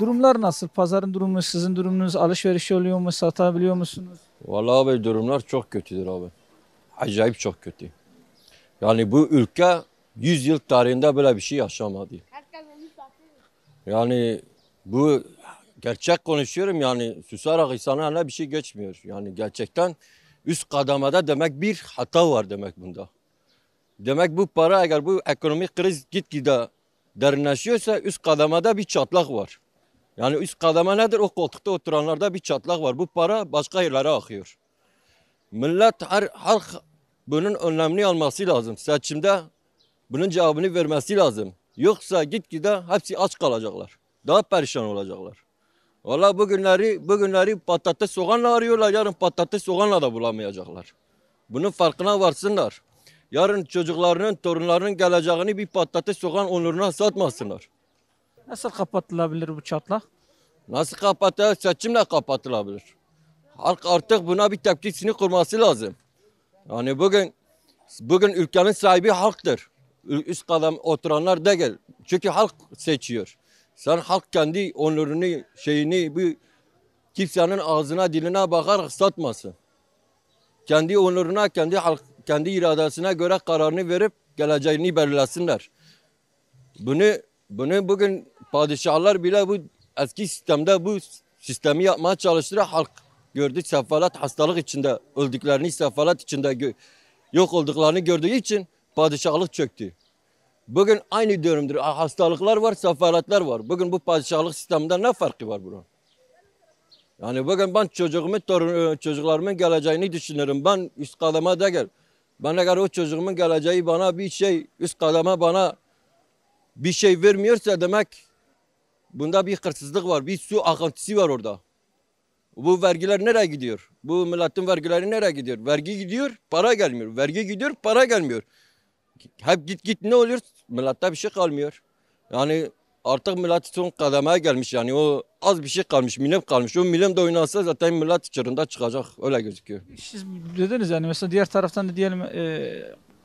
Durumlar nasıl? Pazarın durumu, sizin durumunuz, alışveriş oluyor mu, satabiliyor musunuz? Vallahi abi durumlar çok kötüdür abi. Acayip çok kötü. Yani bu ülke 100 yıl tarihinde böyle bir şey yaşamadı. Yani bu gerçek konuşuyorum yani susarak insana eline bir şey geçmiyor. Yani gerçekten üst kademede demek bir hata var demek bunda. Demek bu para eğer bu ekonomik kriz gitgide derinleşiyorsa üst kademede bir çatlak var. Yani üst kademe nedir? O koltukta oturanlarda bir çatlak var. Bu para başka yerlere akıyor. Millet her halk bunun önlemini alması lazım. Seçimde bunun cevabını vermesi lazım. Yoksa gitgide hepsi aç kalacaklar. Daha perişan olacaklar. Valla bugünleri patates soğanla arıyorlar. Yarın patates soğanla da bulamayacaklar. Bunun farkına varsınlar. Yarın çocuklarının, torunlarının geleceğini bir patates soğan onuruna satmasınlar. Nasıl kapatılabilir bu çatlak? Nasıl kapatılır? Seçimle kapatılabilir. Halk artık buna bir tepkisini kurması lazım. Yani bugün ülkenin sahibi halktır. Üst kadem oturanlar değil. Çünkü halk seçiyor. Sen halk kendi onurunu, şeyini bu kimsenin ağzına diline bakarak satmasın. Kendi onuruna, kendi iradesine göre kararını verip geleceğini belirlesinler. Bunu bunu bugün padişahlar bile bu eski sistemde bu sistemi yapmaya çalıştılar. Halk gördü sefalet hastalık içinde öldüklerini sefalet içinde yok olduklarını gördüğü için padişahlık çöktü. Bugün aynı durumdur. Hastalıklar var, sefaletler var. Bugün bu padişahlık sisteminde ne farkı var bunun? Yani bugün ben çocuklarımın geleceğini düşünürüm. Ben üst kademe değil. Ben eğer o çocuğumun geleceği bana bir şey, üst kademe bana bir şey vermiyorsa demek bunda bir hırsızlık var. Bir su akıntısı var orada. Bu vergiler nereye gidiyor? Bu milletin vergileri nereye gidiyor? Vergi gidiyor, para gelmiyor. Vergi gidiyor, para gelmiyor. Hep git ne oluyor? Millette bir şey kalmıyor. Yani artık millet son kademeye gelmiş yani o az bir şey kalmış, milim kalmış. O milim de oynansa zaten millet içerisinde çıkacak öyle gözüküyor. Siz dediniz yani mesela diğer taraftan da diyelim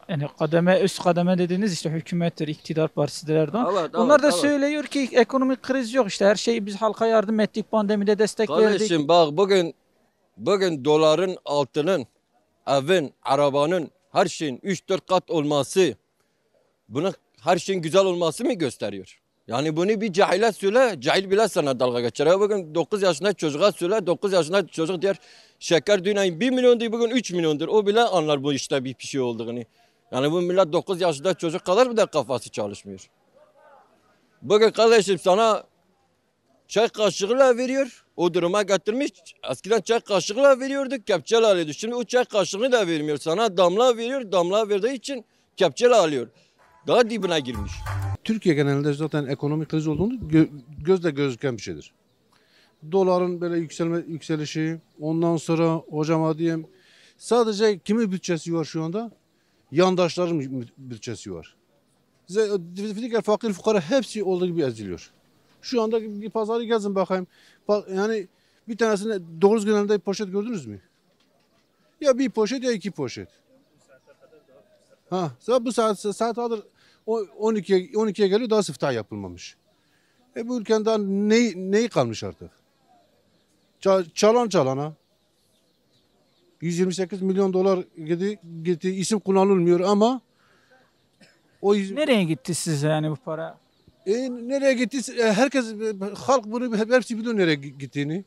yani kademe üst kademe dediğiniz işte hükümettir, iktidar partisidir Erdoğan. Evet, Onlar da evet, evet. söylüyor ki ekonomik kriz yok işte her şeyi biz halka yardım ettik, pandemide destek verdik. Kardeşim bak bugün doların, altının, evin, arabanın her şeyin 3-4 kat olması bunu her şeyin güzel olması mı gösteriyor? Yani bunu bir cahile söyle, cahil bile sana dalga geçer. Ya bugün 9 yaşında çocuğa söyle, 9 yaşında çocuk diyor şeker dünyayı 1 milyon değil bugün 3 milyondur. O bile anlar bu işte bir şey olduğunu. Yani bu millet 9 yaşında çocuk kadar bir de kafası çalışmıyor. Bugün kardeşim sana çay kaşığıyla veriyor. O duruma getirmiş. Eskiden çay kaşığıyla veriyorduk, kepçeyle alıyordu. Şimdi o çay kaşığını da vermiyor. Sana damla veriyor, damla verdiği için kepçeyle alıyor. Daha dibine girmiş. Türkiye genelinde zaten ekonomik kriz olduğunu gözle gözüken bir şeydir. Doların böyle yükselişi, ondan sonra hocama diyeyim sadece kimin bütçesi var şu anda? Yandaşların bütçesi var. Diğer fakir fukara hepsi olduğu gibi eziliyor. Şu anda bir pazarı gezin bakayım. Yani bir tanesinde doğru günlerinde poşet gördünüz mü? Ya bir poşet ya iki poşet. Ha, bu saat alır 12'ye geliyor daha siftah yapılmamış. Bu ülkenin daha neyi kalmış artık? Çalana 128 milyon dolar gitti isim kullanılmıyor ama Nereye gitti size yani bu para? nereye gitti? Herkes halk bunu hepsi biliyor nereye gittiğini.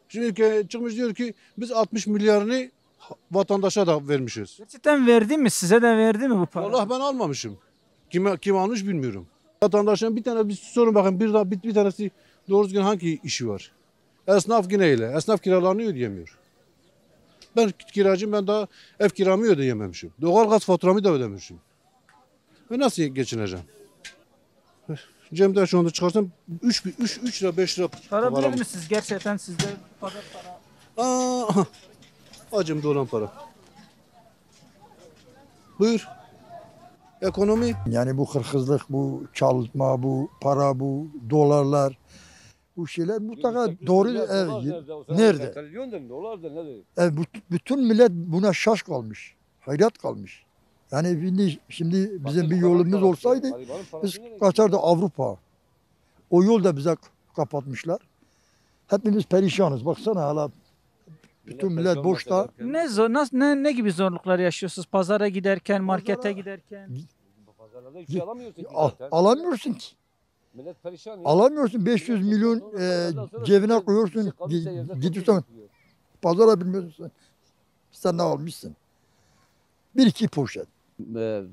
Şimdi çıkmış diyor ki biz 60 milyarını vatandaşa da vermişiz. Gerçekten verdi mi? Size de verdi mi bu para? Vallahi ben almamışım. Kim almış bilmiyorum. Vatandaşın bir sorun bakın bir tanesi doğru düzgün hangi işi var? Esnaf yine öyle. Esnaf kiralarını ödeyemiyor. Ben kiracıyım ben daha ev kiramı ödeyememişim. Doğalgaz faturamı da ödemişim. Ve nasıl geçineceğim? Cem'den şu anda çıkarsam 3 lira 5 lira Para var. bilir misiniz? Gerçekten sizde bu kadar para. Acımda olan para. Buyur. Ekonomi. Yani bu hırsızlık, bu çalma, bu para, bu dolarlar, bu şeyler mutlaka doğru. Nerede? Bütün millet buna şaş kalmış, hayret kalmış. Yani şimdi bizim bir yolumuz olsaydı biz kaçardı Avrupa. O yol da bize kapatmışlar. Hepimiz perişanız. Baksana hala bütün millet boşta. Ne gibi zorluklar yaşıyorsunuz? Pazara giderken, markete giderken. Pazarlarda hiçbir şey alamıyorsun ki Al- zaten. alamıyorsun ki. Millet perişan ya. Alamıyorsun 500 milyon Ondan sonra cebine bir koyuyorsun. şey kalırsa yerde Gidiyorsun topluyor. pazara bilmiyorsun. Sen ne almışsın? Bir iki poşet.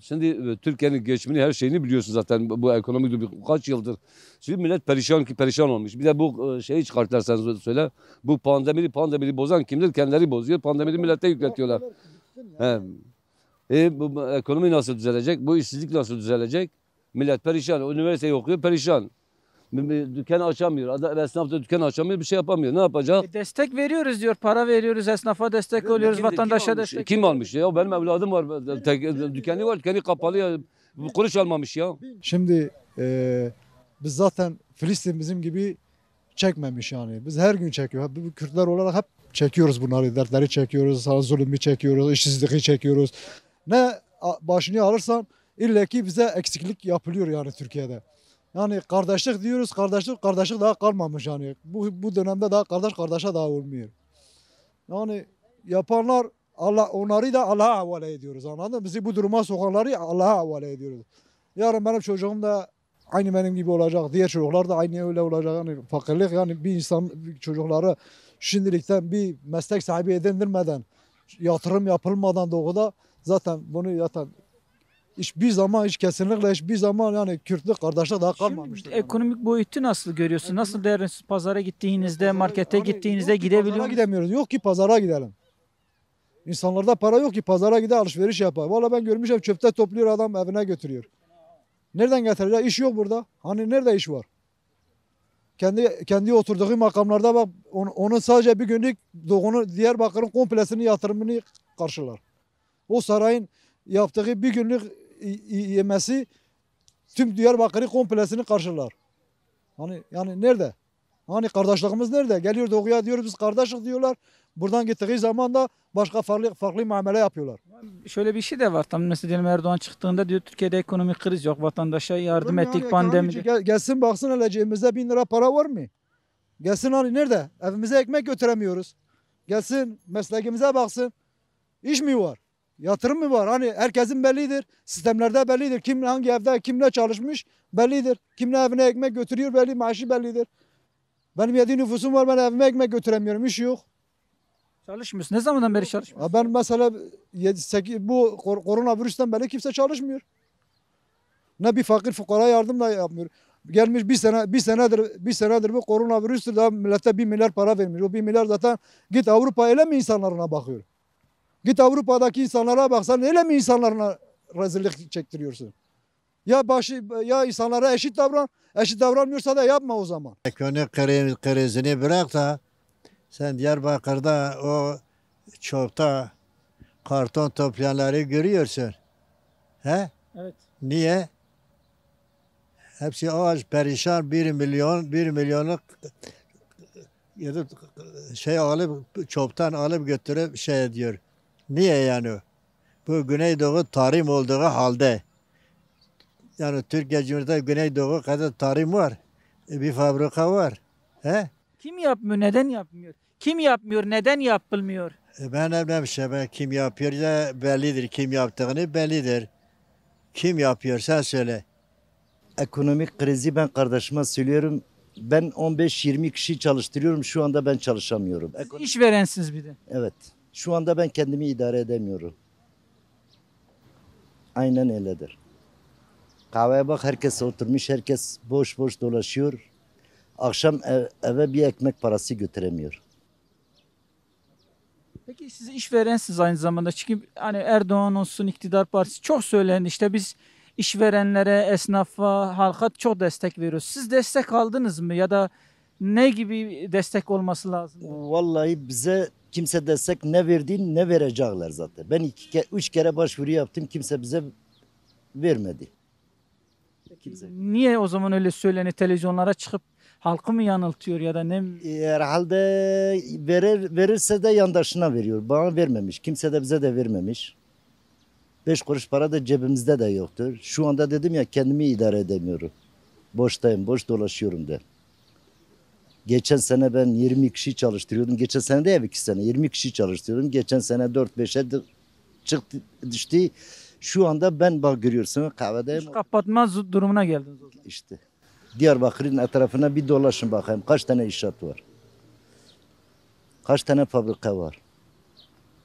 Şimdi Türkiye'nin geçimini her şeyini biliyorsun zaten bu ekonomik kaç yıldır. Şimdi millet perişan ki perişan olmuş. Bir de bu şeyi çıkarttılar sen söyle. Bu pandemini bozan kimdir? Kendileri bozuyor. Pandemini millete yükletiyorlar. He. Bu ekonomi nasıl düzelecek? Bu işsizlik nasıl düzelecek? Millet perişan. Üniversiteyi okuyor perişan. Dükkan açamıyor. Esnaf da dükkan açamıyor. Bir şey yapamıyor. Ne yapacak? Destek veriyoruz diyor. Para veriyoruz. Esnafa destek oluyoruz. Vatandaşa destek. Kim almış ya? Benim evladım var. Dükkanı var. Dükkanı kapalı ya. Kuruş almamış ya. Şimdi biz zaten Filistin bizim gibi çekmemiş yani. Biz her gün çekiyoruz. Bu Kürtler olarak hep çekiyoruz bunları. Dertleri çekiyoruz. Zulmü çekiyoruz. İşsizliği çekiyoruz. Ne başını alırsan illaki bize eksiklik yapılıyor yani Türkiye'de. Yani kardeşlik diyoruz. Kardeşlik daha kalmamış yani. Bu dönemde daha kardeşe daha olmuyor. Yani yapanlar onları da Allah'a havale ediyoruz, anladın mı? Bizi bu duruma sokanları Allah'a havale ediyoruz. Yarın benim çocuğum da aynı benim gibi olacak. Diğer çocuklar da aynı öyle olacak. Yani fakirlik yani bir insan çocukları şimdilikten bir meslek sahibi edindirmeden, yatırım yapılmadan doğuda zaten bunu hiçbir zaman yani Kürtlük kardeşlik daha kalmamıştır. Şimdi ekonomik boyutu nasıl görüyorsun? Nasıl değerlendiriyorsun? Pazara gittiğinizde, markete gittiğinizde gidebiliyor Pazara musunuz? gidemiyoruz. Yok ki pazara gidelim. İnsanlarda para yok ki pazara gide alışveriş yapar. Valla ben görmüşüm çöpte topluyor adam evine götürüyor. Nereden getirecek? İş yok burada. Hani nerede iş var? Kendi oturduğu makamlarda bak onun sadece bir günlük Doğu'nun Diyarbakır'ın komplesini yatırımını karşılar. O sarayın yaptığı bir günlük yemesi tüm Diyarbakır'ın komplesini karşılar. Hani yani nerede? Hani kardeşliğimiz nerede? Geliyor Doğu'ya diyoruz biz kardeşlik diyorlar. Buradan gittiği zaman da başka farklı muamele yapıyorlar. Şöyle bir şey de var. Tam mesela diyelim Erdoğan çıktığında diyor Türkiye'de ekonomik kriz yok. Vatandaşa yardım ettik Yani pandemide. Gelsin baksın hele cebimizde 1000 lira para var mı? Gelsin hani nerede? Evimize ekmek götüremiyoruz. Gelsin mesleğimize baksın. İş mi var? Yatırım mı var? Hani herkesin bellidir. Sistemlerde bellidir. Kim hangi evde kimle çalışmış bellidir. Kimle evine ekmek götürüyor belli, maaşı bellidir. Benim 7 nüfusum var, ben evime ekmek götüremiyorum. İş yok. Çalışmıyorsun. Ne zamandan beri çalışmıyorsun? Ben mesela 8 bu koronavirüsten beri kimse çalışmıyor. Ne bir fakir fukara yardım da yapmıyor. Gelmiş bir senedir bu koronavirüstür da millete 1 milyar para vermiş. O 1 milyar zaten git Avrupa öyle mi insanlarına bakıyor? Git Avrupa'daki insanlara baksan öyle mi insanlarına rezillik çektiriyorsun? Ya insanlara eşit davran. Eşit davranmıyorsa da yapma o zaman. Ekonomik krizini bırak da sen Diyarbakır'da o çöpte karton toplayanları görüyorsun. He? Evet. Niye? Hepsi aç, perişan 1 milyonluk şey alıp çöpten alıp götürüp şey ediyor. Niye yani? Bu Güneydoğu tarım olduğu halde. Yani Türkiye Cumhuriyeti Güneydoğu kadar tarım var. Bir fabrika var. He? Kim yapmıyor? Neden yapmıyor? Kim yapmıyor? Neden yapılmıyor? Ben bilmem kim yapıyor da bellidir. Kim yaptığını bellidir. Kim yapıyor sen söyle. Ekonomik krizi ben kardeşime söylüyorum. Ben 15-20 kişi çalıştırıyorum. Şu anda ben çalışamıyorum. Siz işverensiniz bir de. Evet. Şu anda ben kendimi idare edemiyorum. Aynen öyledir. Kahveye bak herkes oturmuş. Herkes boş boş dolaşıyor. Akşam eve bir ekmek parası götüremiyor. Peki siz işverensiniz aynı zamanda. Çünkü hani Erdoğan olsun, iktidar partisi çok söylendi. İşte biz işverenlere, esnafa, halka çok destek veriyoruz. Siz destek aldınız mı? Ya da ne gibi destek olması lazım? Vallahi bize kimse destek ne verdiğini ne verecekler zaten. Ben 3 kere başvuru yaptım. Kimse bize vermedi. Kimse. Niye o zaman öyle söyleni televizyonlara çıkıp halkı mı yanıltıyor ya da ne? Herhalde verirse de yandaşına veriyor. Bana vermemiş. Kimse de bize de vermemiş. 5 kuruş para da cebimizde de yoktur. Şu anda dedim ya kendimi idare edemiyorum. Boştayım, boş dolaşıyorum de. Geçen sene ben 20 kişi çalıştırıyordum. Geçen sene de 2 sene 20 kişi çalıştırıyordum. Geçen sene 4-5'e çıktı düştü. Şu anda ben bak görüyorsun kahvedeyim. İş kapatmaz durumuna geldiniz o zaman. İşte Diyarbakır'ın etrafına bir dolaşın bakayım. Kaç tane inşaat var? Kaç tane fabrika var?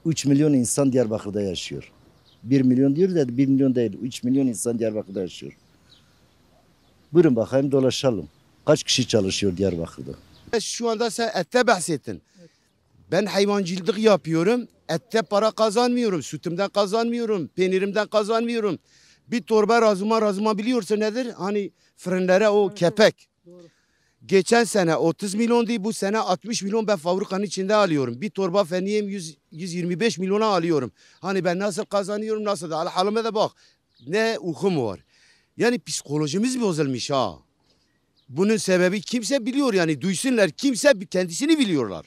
3 milyon insan Diyarbakır'da yaşıyor. 1 milyon diyor da 1 milyon değil. 3 milyon insan Diyarbakır'da yaşıyor. Buyurun bakayım dolaşalım. Kaç kişi çalışıyor Diyarbakır'da? Şu anda sen ette bahsettin. Ben hayvancılık yapıyorum. Ette para kazanmıyorum. Sütümden kazanmıyorum. Peynirimden kazanmıyorum. Bir torba razuma biliyorsun nedir? Hani fırınlara o kepek. Geçen sene 30 milyon değil, bu sene 60 milyon ben fabrikanın içinde alıyorum. Bir torba feniyem 125 milyona alıyorum. Hani ben nasıl kazanıyorum, nasıl da halime de bak. Ne ukum var. Yani psikolojimiz bozulmuş ha. Bunun sebebi kimse biliyor yani, duysunlar, kimse kendisini biliyorlar.